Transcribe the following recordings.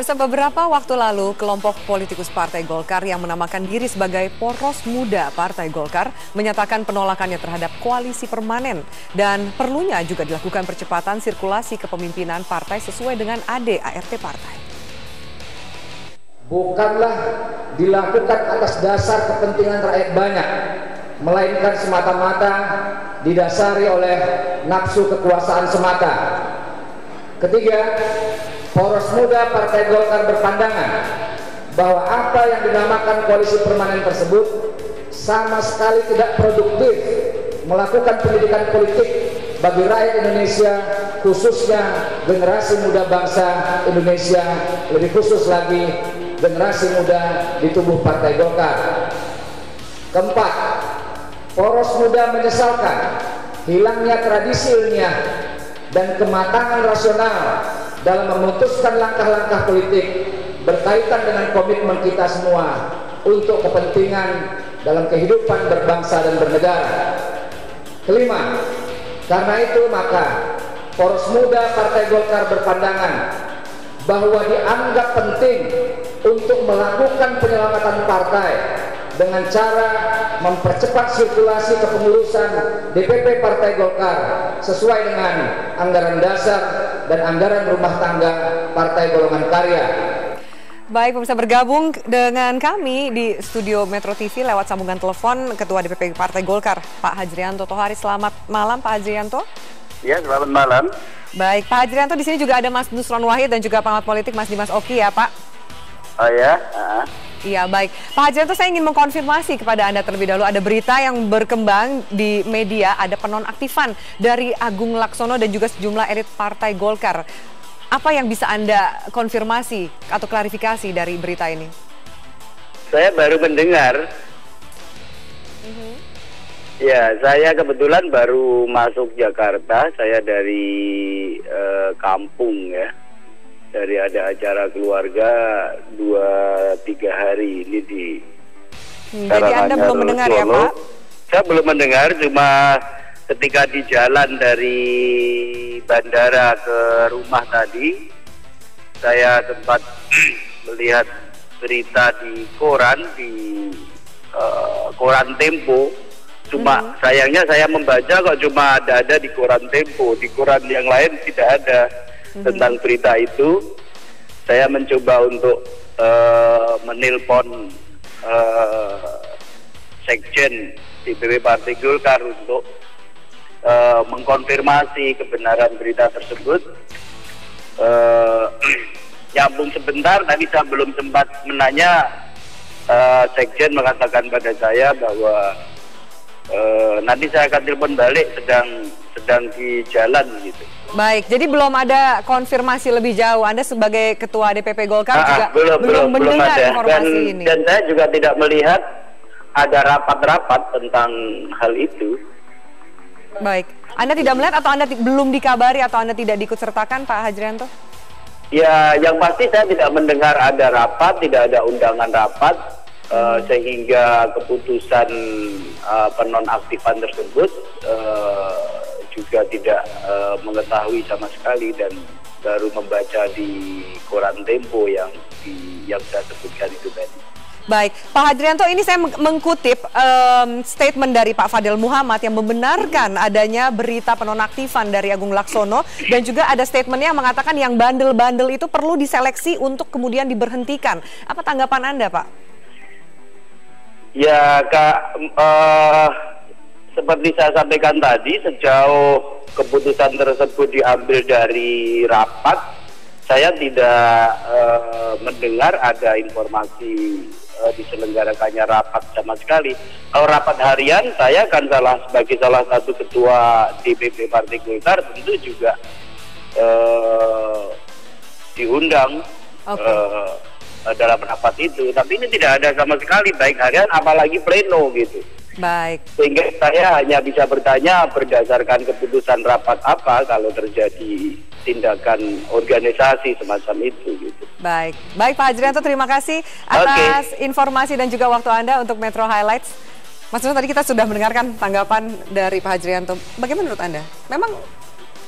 Pemirsa, beberapa waktu lalu, kelompok politikus Partai Golkar yang menamakan diri sebagai Poros Muda Partai Golkar menyatakan penolakannya terhadap koalisi permanen dan perlunya juga dilakukan percepatan sirkulasi kepemimpinan partai sesuai dengan ADART partai. Bukanlah dilakukan atas dasar kepentingan rakyat banyak, melainkan semata-mata didasari oleh nafsu kekuasaan semata. Ketiga, Poros Muda Partai Golkar berpandangan bahwa apa yang dinamakan koalisi permanen tersebut sama sekali tidak produktif melakukan pendidikan politik bagi rakyat Indonesia, khususnya generasi muda bangsa Indonesia, lebih khusus lagi generasi muda di tubuh Partai Golkar. Keempat, Poros Muda menyesalkan hilangnya tradisi ilmiah dan kematangan rasional dalam memutuskan langkah-langkah politik berkaitan dengan komitmen kita semua untuk kepentingan dalam kehidupan berbangsa dan bernegara. Kelima, karena itu maka Poros Muda Partai Golkar berpandangan bahwa dianggap penting untuk melakukan penyelamatan partai dengan cara mempercepat sirkulasi kepengurusan DPP Partai Golkar sesuai dengan anggaran dasar dan anggaran rumah tangga Partai Golongan Karya. Baik, pemirsa, bergabung dengan kami di studio Metro TV lewat sambungan telepon Ketua DPP Partai Golkar, Pak Hajrianto Tohari. Selamat malam, Pak Hajrianto. Ya, selamat malam. Baik, Pak Hajrianto, di sini juga ada Mas Nusron Wahid dan juga pengamat politik Mas Dimas Oki ya, Pak. Oh ya. Iya, baik. Pak Hajrianto, saya ingin mengkonfirmasi kepada Anda terlebih dahulu. Ada berita yang berkembang di media, ada penonaktifan dari Agung Laksono dan juga sejumlah elit Partai Golkar. Apa yang bisa Anda konfirmasi atau klarifikasi dari berita ini? Saya baru mendengar. Ya, saya kebetulan baru masuk Jakarta. Saya dari kampung ya. Dari ada acara keluarga 2-3 hari ini di jadi Anda belum mendengar ya, Pak? Saya belum mendengar, cuma ketika di jalan dari bandara ke rumah tadi saya sempat melihat berita di koran, koran Tempo. Cuma sayangnya saya membaca kok cuma ada di koran Tempo, di koran yang lain tidak ada tentang berita itu. Saya mencoba untuk menelpon Sekjen DPP Partai Golkar untuk mengkonfirmasi kebenaran berita tersebut. Nyambung sebentar, tadi saya belum sempat menanya. Sekjen mengatakan pada saya bahwa nanti saya akan telepon balik, sedang di jalan gitu. Baik, jadi belum ada konfirmasi lebih jauh. Anda sebagai Ketua DPP Golkar juga belum mendengar informasi ini. Dan saya juga tidak melihat ada rapat-rapat tentang hal itu. Baik, Anda tidak melihat atau Anda belum dikabari atau Anda tidak diikutsertakan, Pak Hajrianto? Ya, yang pasti saya tidak mendengar ada rapat, tidak ada undangan rapat, sehingga keputusan penonaktifan tersebut juga tidak mengetahui sama sekali dan baru membaca di koran Tempo yang saya sebutkan itu tadi. Baik, Pak Hajrianto, ini saya mengkutip statement dari Pak Fadil Muhammad yang membenarkan adanya berita penonaktifan dari Agung Laksono dan juga ada statementnya yang mengatakan yang bandel-bandel itu perlu diseleksi untuk kemudian diberhentikan. Apa tanggapan Anda, Pak? Ya, Kak, seperti saya sampaikan tadi, sejauh keputusan tersebut diambil dari rapat, saya tidak mendengar ada informasi diselenggarakannya rapat sama sekali. Kalau rapat harian, saya kan sebagai salah satu ketua DPP Partai Golkar tentu juga diundang dalam rapat itu. Tapi ini tidak ada sama sekali, baik harian apalagi pleno gitu. Baik. Sehingga saya hanya bisa bertanya berdasarkan keputusan rapat apa kalau terjadi tindakan organisasi semacam itu gitu. Baik, Pak Hajrianto, terima kasih atas informasi dan juga waktu Anda untuk Metro Highlights. Mas Nusron, tadi kita sudah mendengarkan tanggapan dari Pak Hajrianto. Bagaimana menurut Anda? Memang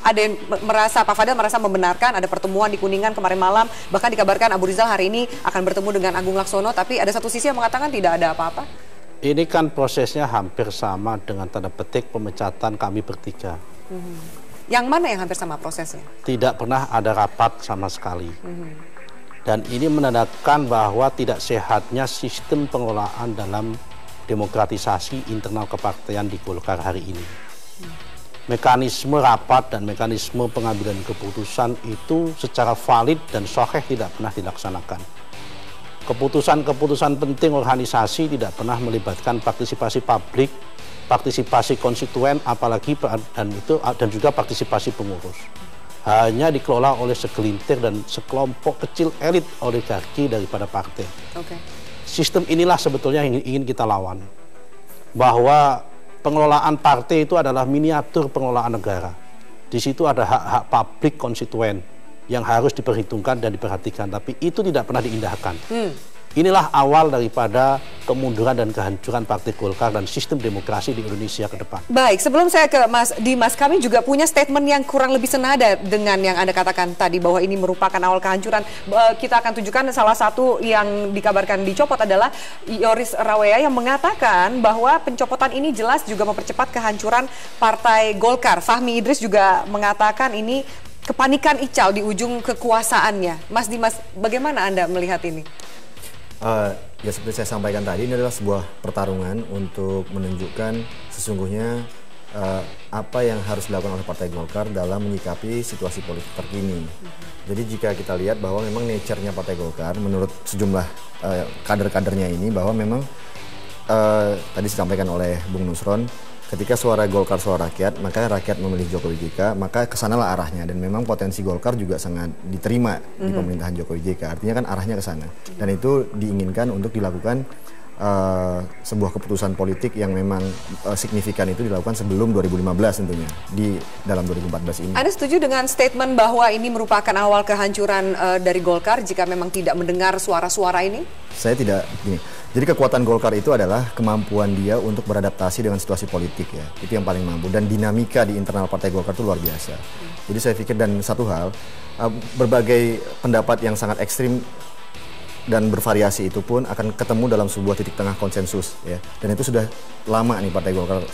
ada yang merasa, Pak Fadel merasa membenarkan ada pertemuan di Kuningan kemarin malam, bahkan dikabarkan Abu Rizal hari ini akan bertemu dengan Agung Laksono, tapi ada satu sisi yang mengatakan tidak ada apa-apa. Ini kan prosesnya hampir sama dengan tanda petik pemecatan kami bertiga. Yang mana yang hampir sama prosesnya? Tidak pernah ada rapat sama sekali. Dan ini menandakan bahwa tidak sehatnya sistem pengelolaan dalam demokratisasi internal kepartaian di Golkar hari ini. Mekanisme rapat dan mekanisme pengambilan keputusan itu secara valid dan sahih tidak pernah dilaksanakan. Keputusan-keputusan penting organisasi tidak pernah melibatkan partisipasi publik, partisipasi konstituen, apalagi dan juga partisipasi pengurus. Hanya dikelola oleh segelintir dan sekelompok kecil elit oligarki daripada partai. Sistem inilah sebetulnya yang ingin kita lawan. Bahwa pengelolaan partai itu adalah miniatur pengelolaan negara. Di situ ada hak-hak publik konstituen yang harus diperhitungkan dan diperhatikan, tapi itu tidak pernah diindahkan. Inilah awal daripada kemunduran dan kehancuran Partai Golkar dan sistem demokrasi di Indonesia ke depan. Baik, sebelum saya ke Mas Dimas, kami juga punya statement yang kurang lebih senada dengan yang Anda katakan tadi, bahwa ini merupakan awal kehancuran. Kita akan tunjukkan salah satu yang dikabarkan dicopot adalah Yoris Rawea yang mengatakan bahwa pencopotan ini jelas juga mempercepat kehancuran Partai Golkar. Fahmi Idris juga mengatakan ini kepanikan Ical di ujung kekuasaannya. Mas Dimas, bagaimana Anda melihat ini? Ya seperti saya sampaikan tadi, ini adalah sebuah pertarungan untuk menunjukkan sesungguhnya apa yang harus dilakukan oleh Partai Golkar dalam menyikapi situasi politik terkini. Jadi jika kita lihat bahwa memang nature-nya Partai Golkar menurut sejumlah kader-kadernya ini, bahwa memang tadi disampaikan oleh Bung Nusron, ketika suara Golkar suara rakyat, maka rakyat memilih Jokowi JK, maka kesanalah arahnya. Dan memang potensi Golkar juga sangat diterima di pemerintahan Jokowi JK. Artinya kan arahnya ke sana. Dan itu diinginkan untuk dilakukan sebuah keputusan politik yang memang signifikan, itu dilakukan sebelum 2015 tentunya, di dalam 2014 ini. Anda setuju dengan statement bahwa ini merupakan awal kehancuran dari Golkar jika memang tidak mendengar suara-suara ini? Saya tidak, gini. Jadi kekuatan Golkar itu adalah kemampuan dia untuk beradaptasi dengan situasi politik ya. Itu yang paling mampu. Dan dinamika di internal Partai Golkar itu luar biasa. Jadi saya pikir, dan satu hal, berbagai pendapat yang sangat ekstrim dan bervariasi itu pun akan ketemu dalam sebuah titik tengah konsensus ya. Dan itu sudah lama nih Partai Golkar,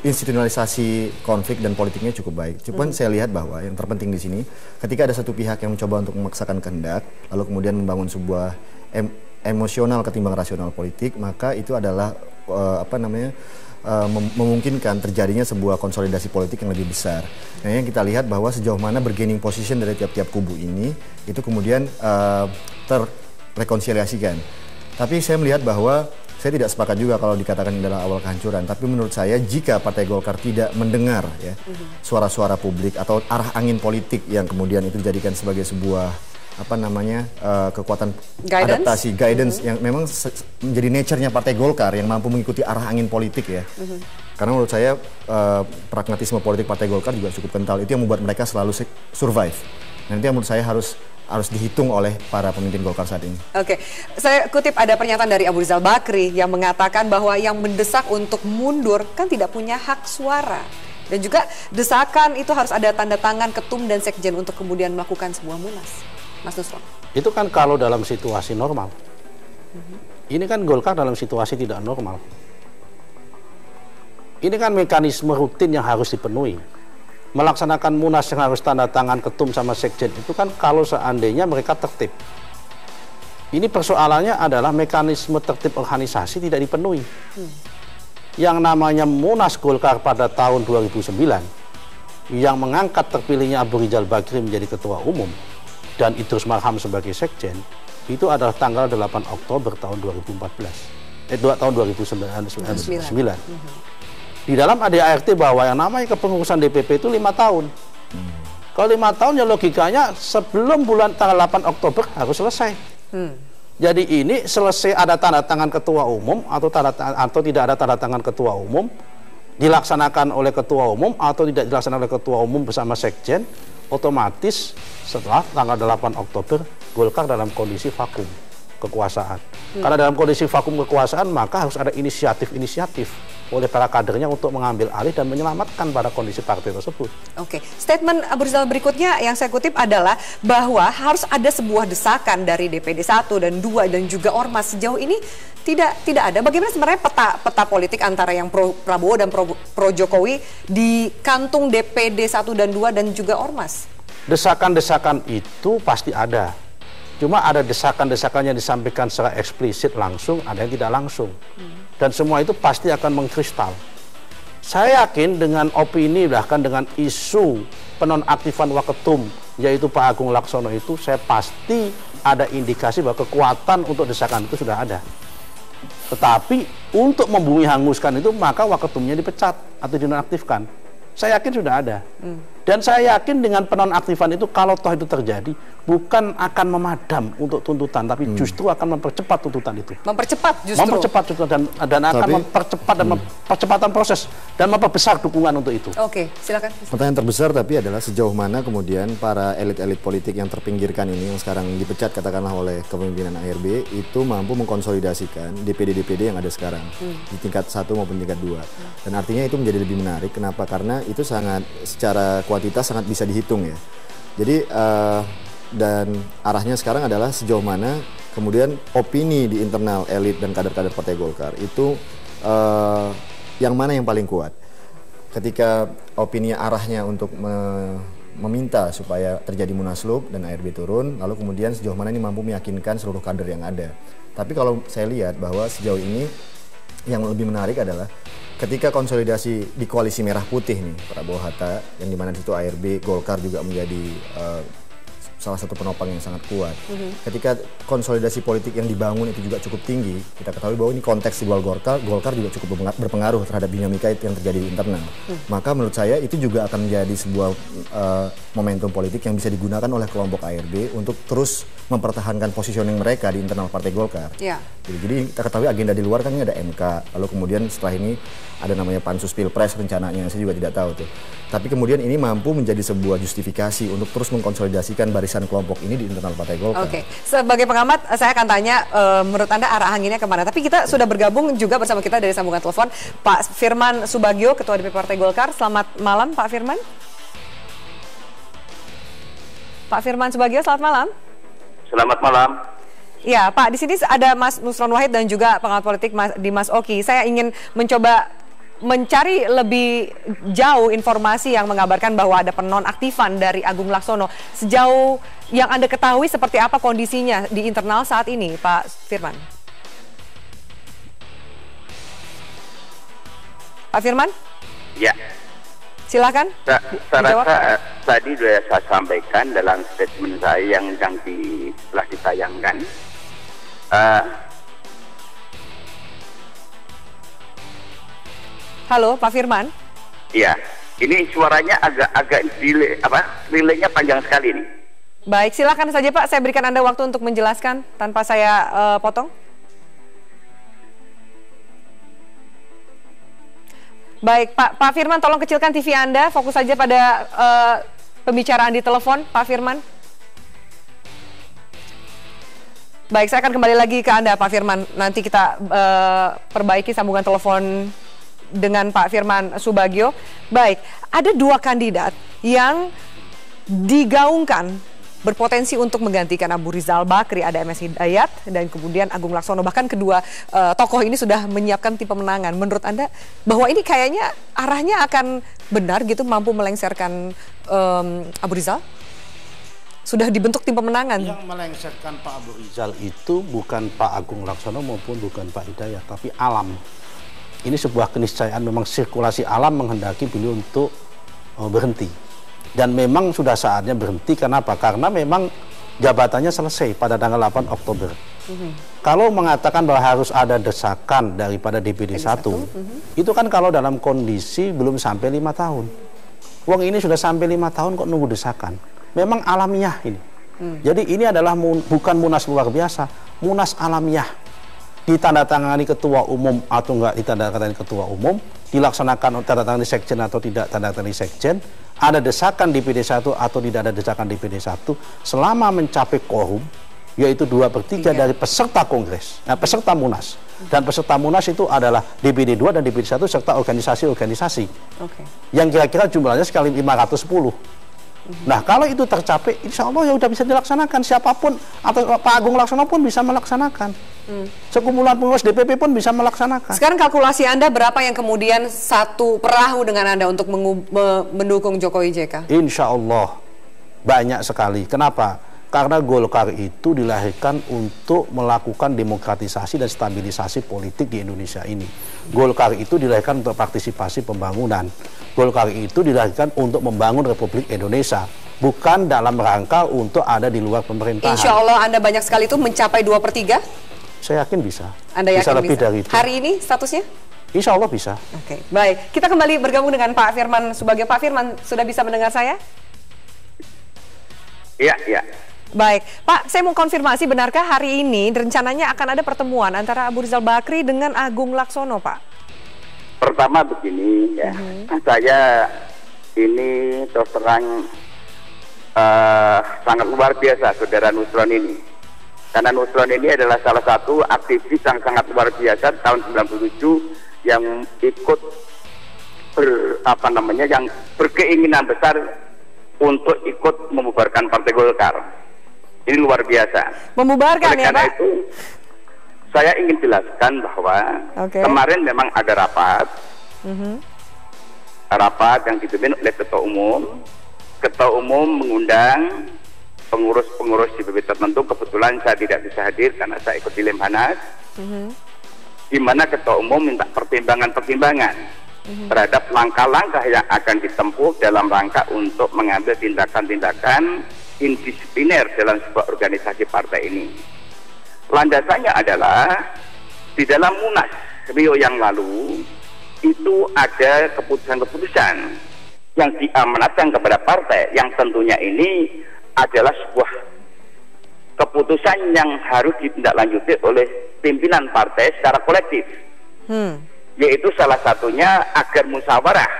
institusionalisasi konflik dan politiknya cukup baik. Cuman saya lihat bahwa yang terpenting di sini, ketika ada satu pihak yang mencoba untuk memaksakan kehendak, lalu kemudian membangun sebuah emosional ketimbang rasional politik, maka itu adalah memungkinkan terjadinya sebuah konsolidasi politik yang lebih besar. Nah, yang kita lihat bahwa sejauh mana bargaining position dari tiap-tiap kubu ini itu kemudian terrekonsiliasikan. Tapi saya melihat bahwa saya tidak sepakat juga kalau dikatakan ini adalah awal kehancuran. Tapi menurut saya, jika Partai Golkar tidak mendengar ya suara-suara publik atau arah angin politik yang kemudian itu dijadikan sebagai sebuah kekuatan adaptasi, guidance yang memang menjadi nature-nya Partai Golkar yang mampu mengikuti arah angin politik ya. Karena menurut saya pragmatisme politik Partai Golkar juga cukup kental. Itu yang membuat mereka selalu survive. Nanti yang menurut saya harus dihitung oleh para pemimpin Golkar saat ini. Oke, saya kutip ada pernyataan dari Abu Rizal Bakri yang mengatakan bahwa yang mendesak untuk mundur kan tidak punya hak suara. Dan juga desakan itu harus ada tanda tangan ketum dan sekjen untuk kemudian melakukan sebuah munas. Mas Nusron. Itu kan kalau dalam situasi normal. Ini kan Golkar dalam situasi tidak normal. Ini kan mekanisme rutin yang harus dipenuhi. Melaksanakan munas yang harus tanda tangan ketum sama sekjen itu kan kalau seandainya mereka tertib. Ini persoalannya adalah mekanisme tertib organisasi tidak dipenuhi. Yang namanya munas Golkar pada tahun 2009 yang mengangkat terpilihnya Abu Rizal Bakri menjadi ketua umum dan Idrus Marham sebagai sekjen, itu adalah tanggal 8 Oktober tahun 2014. Tahun 2009. Di dalam ADART bahwa yang namanya kepengurusan DPP itu 5 tahun. Kalau 5 tahun ya logikanya sebelum bulan tanggal 8 Oktober harus selesai. Jadi ini selesai ada tanda tangan ketua umum atau tidak ada tanda tangan ketua umum, dilaksanakan oleh ketua umum atau tidak dilaksanakan oleh ketua umum bersama sekjen, otomatis setelah tanggal 8 Oktober Golkar dalam kondisi vakum kekuasaan. Karena dalam kondisi vakum kekuasaan maka harus ada inisiatif-inisiatif oleh para kadernya untuk mengambil alih dan menyelamatkan pada kondisi partai tersebut. Oke, statement Abu Rizal berikutnya yang saya kutip adalah bahwa harus ada sebuah desakan dari DPD 1 dan 2 dan juga Ormas. Sejauh ini tidak ada. Bagaimana sebenarnya peta politik antara yang pro Prabowo dan pro Jokowi di kantung DPD 1 dan 2 dan juga Ormas? Desakan-desakan itu pasti ada. Cuma ada desakan-desakan yang disampaikan secara eksplisit langsung, ada yang tidak langsung. Dan semua itu pasti akan mengkristal. Saya yakin dengan opini, bahkan dengan isu penonaktifan Waketum, yaitu Pak Agung Laksono itu, saya pasti ada indikasi bahwa kekuatan untuk desakan itu sudah ada. Tetapi untuk membumi hanguskan itu, maka Waketumnya dipecat atau dinonaktifkan. Saya yakin sudah ada. Dan saya yakin dengan penonaktifan itu, kalau toh itu terjadi, bukan akan memadam untuk tuntutan, tapi justru akan mempercepat tuntutan itu. Mempercepat justru? Mempercepat tuntutan dan akan mempercepat dan percepatan proses dan memperbesar dukungan untuk itu. Oke, silakan. Pertanyaan terbesar tapi adalah sejauh mana kemudian para elit-elit politik yang terpinggirkan ini, yang sekarang dipecat katakanlah oleh kepemimpinan ARB, itu mampu mengkonsolidasikan DPD-DPD yang ada sekarang di tingkat 1 maupun tingkat 2. Dan artinya itu menjadi lebih menarik. Kenapa? Karena itu sangat secara kuantitas sangat bisa dihitung ya. Jadi dan arahnya sekarang adalah sejauh mana kemudian opini di internal elit dan kader-kader Partai Golkar itu yang mana yang paling kuat. Ketika opini arahnya untuk meminta supaya terjadi munaslup dan ARB turun, lalu kemudian sejauh mana ini mampu meyakinkan seluruh kader yang ada. Tapi kalau saya lihat bahwa sejauh ini yang lebih menarik adalah ketika konsolidasi di koalisi merah putih nih, Prabowo Hatta, yang dimana di situ ARB, Golkar juga menjadi salah satu penopang yang sangat kuat. Ketika konsolidasi politik yang dibangun itu juga cukup tinggi, kita ketahui bahwa ini konteks di luar Golkar juga cukup berpengaruh terhadap dinamika yang terjadi di internal. Maka menurut saya itu juga akan menjadi sebuah momentum politik yang bisa digunakan oleh kelompok ARB untuk terus mempertahankan positioning mereka di internal Partai Golkar. Jadi kita ketahui agenda di luar kan ini ada MK, lalu kemudian setelah ini ada namanya Pansus Pilpres rencananya, saya juga tidak tahu tuh. Tapi kemudian ini mampu menjadi sebuah justifikasi untuk terus mengkonsolidasikan barisan kelompok ini di internal Partai Golkar. Oke, sebagai pengamat saya akan tanya menurut Anda arah anginnya kemana. Tapi kita sudah bergabung juga bersama kita dari sambungan telepon Pak Firman Subagio, Ketua DPP Partai Golkar. Selamat malam Pak Firman. Pak Firman Subagio, selamat malam. Selamat malam. Ya Pak, di sini ada Mas Nusron Wahid dan juga pengamat politik di Mas Oki. Saya ingin mencoba mencari lebih jauh informasi yang mengabarkan bahwa ada penonaktifan dari Agung Laksono. Sejauh yang Anda ketahui seperti apa kondisinya di internal saat ini, Pak Firman? Pak Firman? Ya. Silakan. Saya rasa tadi sudah saya sampaikan dalam statement saya yang telah ditayangkan. Halo, Pak Firman. Iya, ini suaranya agak delaynya panjang sekali nih. Baik, silakan saja Pak. Saya berikan Anda waktu untuk menjelaskan tanpa saya potong. Baik, Pak Firman, tolong kecilkan TV Anda. Fokus saja pada pembicaraan di telepon, Pak Firman. Baik, saya akan kembali lagi ke Anda, Pak Firman. Nanti kita perbaiki sambungan telepon dengan Pak Firman Subagio. Baik, ada dua kandidat yang digaungkan berpotensi untuk menggantikan Abu Rizal Bakri. Ada MS Hidayat dan kemudian Agung Laksono. Bahkan kedua tokoh ini sudah menyiapkan tim pemenangan. Menurut Anda bahwa ini kayaknya arahnya akan benar gitu, mampu melengsarkan Abu Rizal? Sudah dibentuk tim pemenangan. Yang melengsarkan Pak Abu Rizal itu bukan Pak Agung Laksono maupun bukan Pak Hidayat, tapi alam. Ini sebuah keniscayaan, memang sirkulasi alam menghendaki beliau untuk berhenti. Dan memang sudah saatnya berhenti. Kenapa? Karena memang jabatannya selesai pada tanggal 8 Oktober. Kalau mengatakan bahwa harus ada desakan daripada DPD 1, itu kan kalau dalam kondisi belum sampai 5 tahun. Wong ini sudah sampai 5 tahun kok nunggu desakan. Memang alamiah ini. Jadi ini adalah bukan munas luar biasa, munas alamiah. Ditandatangani ketua umum atau enggak ditandatangani ketua umum, dilaksanakan tandatangani sekjen atau tidak tandatangani sekjen, ada desakan DPD 1 atau tidak ada desakan DPD 1, selama mencapai quorum, yaitu 2/3 dari peserta kongres, peserta munas. Dan peserta munas itu adalah DPD 2 dan DPD 1 serta organisasi-organisasi. Yang kira-kira jumlahnya sekali 510. Nah, kalau itu tercapai, insya Allah ya udah bisa dilaksanakan. Siapapun atau Pak Agung Laksono pun bisa melaksanakan. Sekumpulan pengurus DPP pun bisa melaksanakan. Sekarang kalkulasi Anda berapa yang kemudian satu perahu dengan Anda untuk mendukung Jokowi JK? Insya Allah banyak sekali. Kenapa? Karena Golkar itu dilahirkan untuk melakukan demokratisasi dan stabilisasi politik di Indonesia ini. Golkar itu dilahirkan untuk partisipasi pembangunan. Golkar itu dilahirkan untuk membangun Republik Indonesia, bukan dalam rangka untuk ada di luar pemerintahan. Insya Allah Anda banyak sekali itu mencapai 2/3? Saya yakin bisa. Anda yakin bisa lebih bisa? dari itu. Hari ini statusnya? Insya Allah bisa. Oke, baik. Kita kembali bergabung dengan Pak Firman Subagio. Pak Firman, sudah bisa mendengar saya? Iya, iya. Baik, Pak, saya mau konfirmasi, benarkah hari ini rencananya akan ada pertemuan antara Abu Rizal Bakri dengan Agung Laksono, Pak? Pertama begini ya, saya ini terus terang sangat luar biasa saudara Nusron ini. Karena Nusron ini adalah salah satu aktivis yang sangat luar biasa tahun 97 yang ikut yang berkeinginan besar untuk ikut membubarkan Partai Golkar. Ini luar biasa. Membubarkan ya, Pak? Itu, saya ingin jelaskan bahwa kemarin memang ada rapat. Rapat yang dipimpin oleh Ketua Umum. Ketua Umum mengundang pengurus-pengurus di DPP tertentu. Kebetulan saya tidak bisa hadir karena saya ikut di Lemhanas. Di mana Ketua Umum minta pertimbangan-pertimbangan terhadap langkah-langkah yang akan ditempuh dalam rangka untuk mengambil tindakan-tindakan indisipliner dalam sebuah organisasi partai ini. Landasannya adalah di dalam Munas Rio yang lalu itu ada keputusan-keputusan yang diamanatkan kepada partai, yang tentunya ini adalah sebuah keputusan yang harus ditindaklanjuti oleh pimpinan partai secara kolektif. Yaitu salah satunya agar musyawarah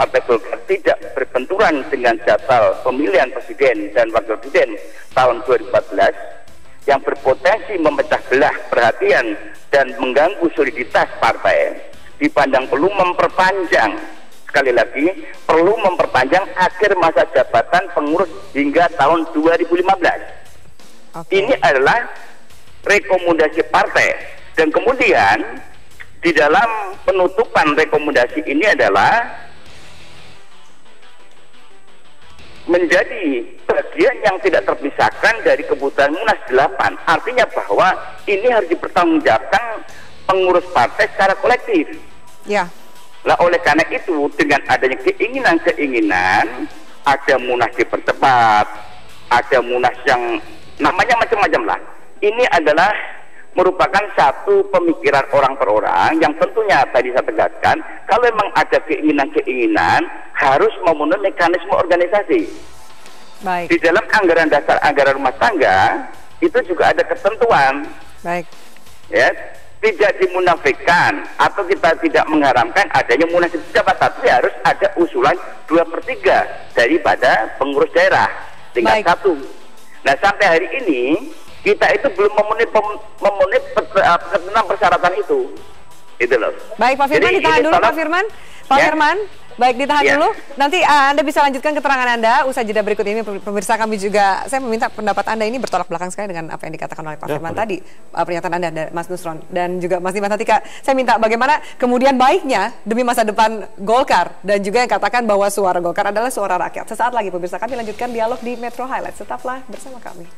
Partai Golkar tidak berbenturan dengan jadwal pemilihan presiden dan wakil presiden tahun 2014 yang berpotensi memecah belah perhatian dan mengganggu soliditas partai, dipandang perlu memperpanjang, sekali lagi perlu memperpanjang akhir masa jabatan pengurus hingga tahun 2015. Ini adalah rekomendasi partai, dan kemudian di dalam penutupan rekomendasi ini adalah menjadi bagian yang tidak terpisahkan dari keputusan Munas 8. Artinya bahwa ini harus dipertanggungjawabkan pengurus partai secara kolektif. Ya. Nah, oleh karena itu dengan adanya keinginan-keinginan, ada Munas dipercepat, ada Munas yang namanya macam-macam lah. Ini adalah merupakan satu pemikiran orang per orang yang tentunya tadi saya tegaskan, kalau memang ada keinginan-keinginan harus memenuhi mekanisme organisasi. Baik. Di dalam anggaran dasar anggaran rumah tangga itu juga ada ketentuan. Baik. Ya, tidak dimunafikan atau kita tidak mengharamkan adanya munasib pejabat, tapi harus ada usulan 2/3 daripada pengurus daerah tingkat 1. Nah, sampai hari ini kita itu belum memenuhi persyaratan itu loh. Baik, Pak Firman, ditahan dulu, Pak Firman. Pak Firman, baik, ditahan dulu. Nanti Anda bisa lanjutkan keterangan Anda usai jeda berikut ini. Pemirsa, kami juga, saya meminta pendapat Anda ini bertolak belakang sekali dengan apa yang dikatakan oleh Pak Firman tadi, pernyataan Anda, Mas Nusron, dan juga Mas Dimas Atika. Saya minta bagaimana kemudian baiknya demi masa depan Golkar, dan juga yang katakan bahwa suara Golkar adalah suara rakyat. Sesaat lagi, pemirsa, kami lanjutkan dialog di Metro Highlight. Tetaplah bersama kami.